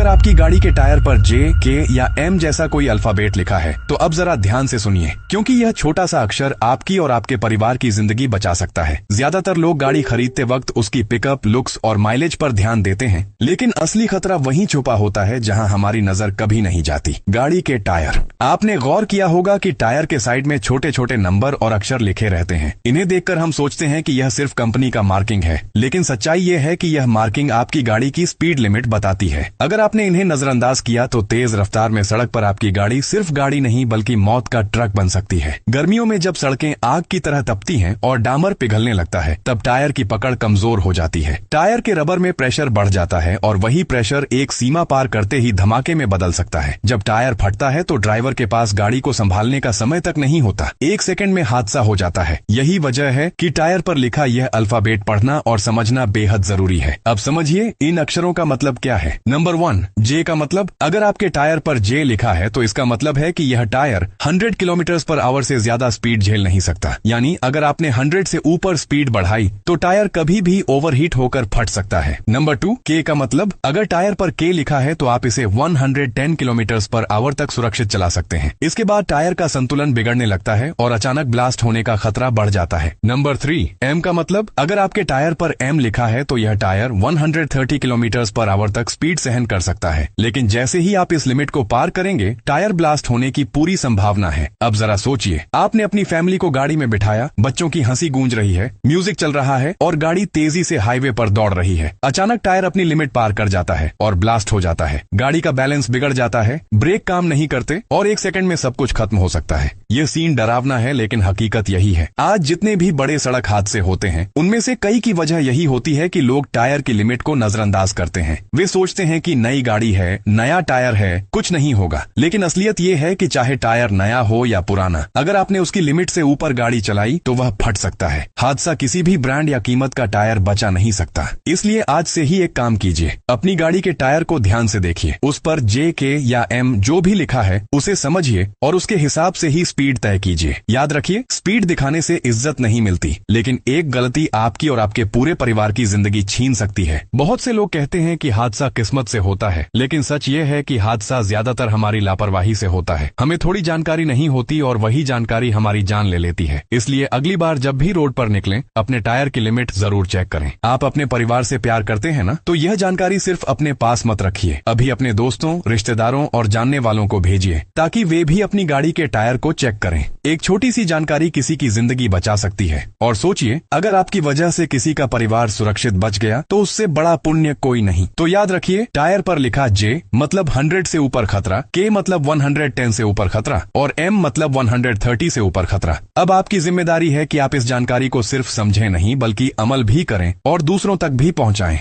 अगर आपकी गाड़ी के टायर पर जे, के या एम जैसा कोई अल्फाबेट लिखा है तो अब जरा ध्यान से सुनिए, क्योंकि यह छोटा सा अक्षर आपकी और आपके परिवार की जिंदगी बचा सकता है। ज्यादातर लोग गाड़ी खरीदते वक्त उसकी पिकअप, लुक्स और माइलेज पर ध्यान देते हैं, लेकिन असली खतरा वहीं छुपा होता है जहां हमारी नजर कभी नहीं जाती। गाड़ी के टायर। आपने गौर किया होगा कि टायर के साइड में छोटे छोटे नंबर और अक्षर लिखे रहते हैं। इन्हें देखकर हम सोचते हैं कि यह सिर्फ कंपनी का मार्किंग है, लेकिन सच्चाई यह है कि यह मार्किंग आपकी गाड़ी की स्पीड लिमिट बताती है। अगर आपने इन्हें नजरअंदाज किया तो तेज रफ्तार में सड़क पर आपकी गाड़ी सिर्फ गाड़ी नहीं बल्कि मौत का ट्रक बन सकती है। गर्मियों में जब सड़कें आग की तरह तपती हैं और डामर पिघलने लगता है, तब टायर की पकड़ कमजोर हो जाती है। टायर के रबर में प्रेशर बढ़ जाता है और वही प्रेशर एक सीमा पार करते ही धमाके में बदल सकता है। जब टायर फटता है तो ड्राइवर के पास गाड़ी को संभालने का समय तक नहीं होता, 1 सेकंड में हादसा हो जाता है। यही वजह है कि टायर पर लिखा यह अल्फाबेट पढ़ना और समझना बेहद जरूरी है। अब समझिए इन अक्षरों का मतलब क्या है। नंबर 1, जे का मतलब। अगर आपके टायर पर जे लिखा है तो इसका मतलब है कि यह टायर 100 किलोमीटर पर आवर से ज्यादा स्पीड झेल नहीं सकता। यानी अगर आपने 100 से ऊपर स्पीड बढ़ाई तो टायर कभी भी ओवरहीट होकर फट सकता है। नंबर 2, के का मतलब। अगर टायर पर के लिखा है तो आप इसे 110 किलोमीटर पर आवर तक सुरक्षित चला सकते हैं। इसके बाद टायर का संतुलन बिगड़ने लगता है और अचानक ब्लास्ट होने का खतरा बढ़ जाता है। नंबर 3, एम का मतलब। अगर आपके टायर पर एम लिखा है तो यह टायर 130 किलोमीटर पर आवर तक स्पीड सहन कर सकता है, लेकिन जैसे ही आप इस लिमिट को पार करेंगे टायर ब्लास्ट होने की पूरी संभावना है। अब जरा सोचिए, आपने अपनी फैमिली को गाड़ी में बिठाया, बच्चों की हंसी गूंज रही है, म्यूजिक चल रहा है और गाड़ी तेजी से हाईवे पर दौड़ रही है। अचानक टायर अपनी लिमिट पार कर जाता है और ब्लास्ट हो जाता है। गाड़ी का बैलेंस बिगड़ जाता है, ब्रेक काम नहीं करते और 1 सेकंड में सब कुछ खत्म हो सकता है। ये सीन डरावना है, लेकिन हकीकत यही है। आज जितने भी बड़े सड़क हादसे होते हैं उनमें से कई की वजह यही होती है कि लोग टायर की लिमिट को नजरअंदाज करते हैं। वे सोचते हैं कि नई गाड़ी है, नया टायर है, कुछ नहीं होगा, लेकिन असलियत ये है कि चाहे टायर नया हो या पुराना, अगर आपने उसकी लिमिट से ऊपर गाड़ी चलाई तो वह फट सकता है। हादसा किसी भी ब्रांड या कीमत का टायर बचा नहीं सकता। इसलिए आज से ही एक काम कीजिए, अपनी गाड़ी के टायर को ध्यान से देखिए, उस पर जे, के या एम जो भी लिखा है उसे समझिए और उसके हिसाब से ही स्पीड तय कीजिए। याद रखिए, स्पीड दिखाने से इज्जत नहीं मिलती, लेकिन एक गलती आपकी और आपके पूरे परिवार की जिंदगी छीन सकती है। बहुत से लोग कहते हैं कि हादसा किस्मत से होता है, लेकिन सच ये है कि हादसा ज्यादातर हमारी लापरवाही से होता है। हमें थोड़ी जानकारी नहीं होती और वही जानकारी हमारी जान ले लेती है। इसलिए अगली बार जब भी रोड पर निकलें, अपने टायर की लिमिट जरूर चेक करें। आप अपने परिवार से प्यार करते हैं ना, तो यह जानकारी सिर्फ अपने पास मत रखिए, अभी अपने दोस्तों, रिश्तेदारों और जानने वालों को भेजिए, ताकि वे भी अपनी गाड़ी के टायर को चेक करें। एक छोटी सी जानकारी किसी की जिंदगी बचा सकती है। और सोचिए, अगर आपकी वजह से किसी का परिवार सुरक्षित बच गया तो उससे बड़ा पुण्य कोई नहीं। तो याद रखिए, टायर पर लिखा जे मतलब 100 से ऊपर खतरा, के मतलब 110 से ऊपर खतरा और एम मतलब 130 से ऊपर खतरा। अब आपकी जिम्मेदारी है कि आप इस जानकारी को सिर्फ समझें नहीं बल्कि अमल भी करें और दूसरों तक भी पहुंचाएं।